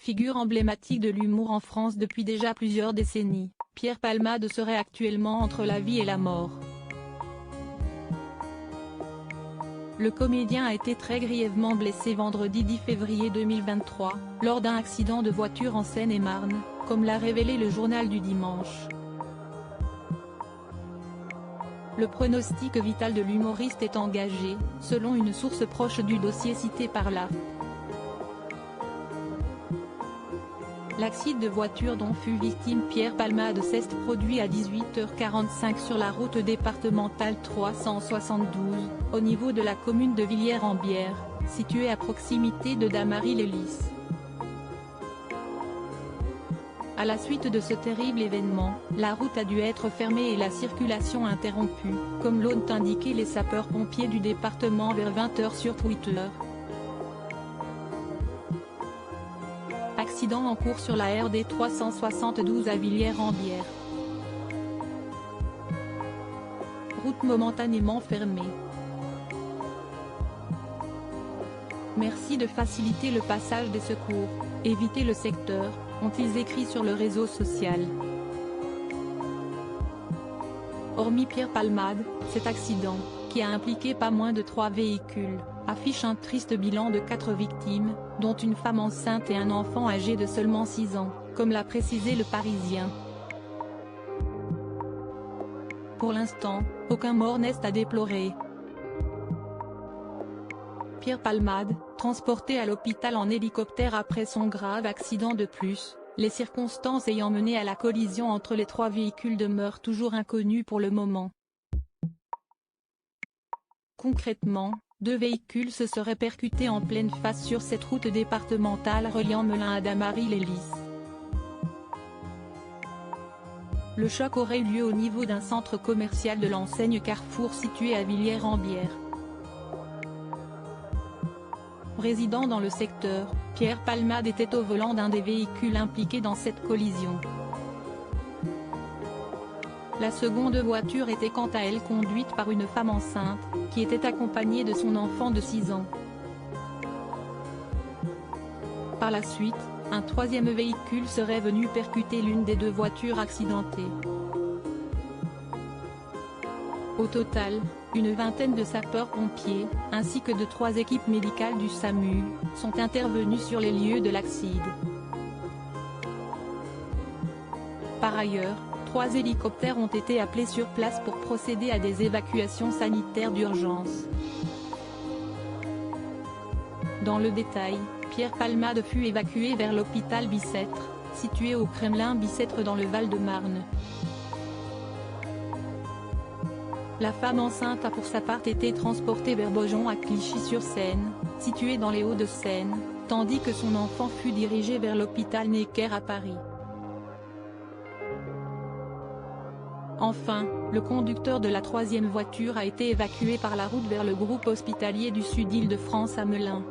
Figure emblématique de l'humour en France depuis déjà plusieurs décennies, Pierre Palmade serait actuellement entre la vie et la mort. Le comédien a été très grièvement blessé vendredi 10 février 2023, lors d'un accident de voiture en Seine-et-Marne, comme l'a révélé le journal du dimanche. Le pronostic vital de l'humoriste est engagé, selon une source proche du dossier cité par l'AFP. L'accident de voiture dont fut victime Pierre Palmade s'est produit à 18h45 sur la route départementale 372, au niveau de la commune de Villiers-en-Bière, située à proximité de Damary-les-Lys. À la suite de ce terrible événement, la route a dû être fermée et la circulation interrompue, comme l'ont indiqué les sapeurs-pompiers du département vers 20h sur Twitter. Accident en cours sur la RD 372 à Villiers-en-Bière. Route momentanément fermée. Merci de faciliter le passage des secours, évitez le secteur, ont-ils écrit sur le réseau social. Hormis Pierre Palmade, cet accident, qui a impliqué pas moins de 3 véhicules, affiche un triste bilan de 4 victimes, dont une femme enceinte et un enfant âgé de seulement 6 ans, comme l'a précisé Le Parisien. Pour l'instant, aucun mort n'est à déplorer. Pierre Palmade, transporté à l'hôpital en hélicoptère après son grave accident. De plus, les circonstances ayant mené à la collision entre les 3 véhicules demeurent toujours inconnues pour le moment. Concrètement, 2 véhicules se seraient percutés en pleine face sur cette route départementale reliant Melun à Damary-les-Lys. Le choc aurait eu lieu au niveau d'un centre commercial de l'enseigne Carrefour situé à Villiers-en-Bière. Résidant dans le secteur, Pierre Palmade était au volant d'un des véhicules impliqués dans cette collision. La seconde voiture était quant à elle conduite par une femme enceinte, qui était accompagnée de son enfant de 6 ans. Par la suite, un 3e véhicule serait venu percuter l'une des 2 voitures accidentées. Au total, une vingtaine de sapeurs-pompiers, ainsi que de 3 équipes médicales du SAMU, sont intervenus sur les lieux de l'accident. Par ailleurs, 3 hélicoptères ont été appelés sur place pour procéder à des évacuations sanitaires d'urgence. Dans le détail, Pierre Palmade fut évacué vers l'hôpital Bicêtre, situé au Kremlin Bicêtre dans le Val-de-Marne. La femme enceinte a pour sa part été transportée vers Beaujon à Clichy-sur-Seine, situé dans les Hauts-de-Seine, tandis que son enfant fut dirigé vers l'hôpital Necker à Paris. Enfin, le conducteur de la 3e voiture a été évacué par la route vers le groupe hospitalier du Sud Île-de-France à Melun.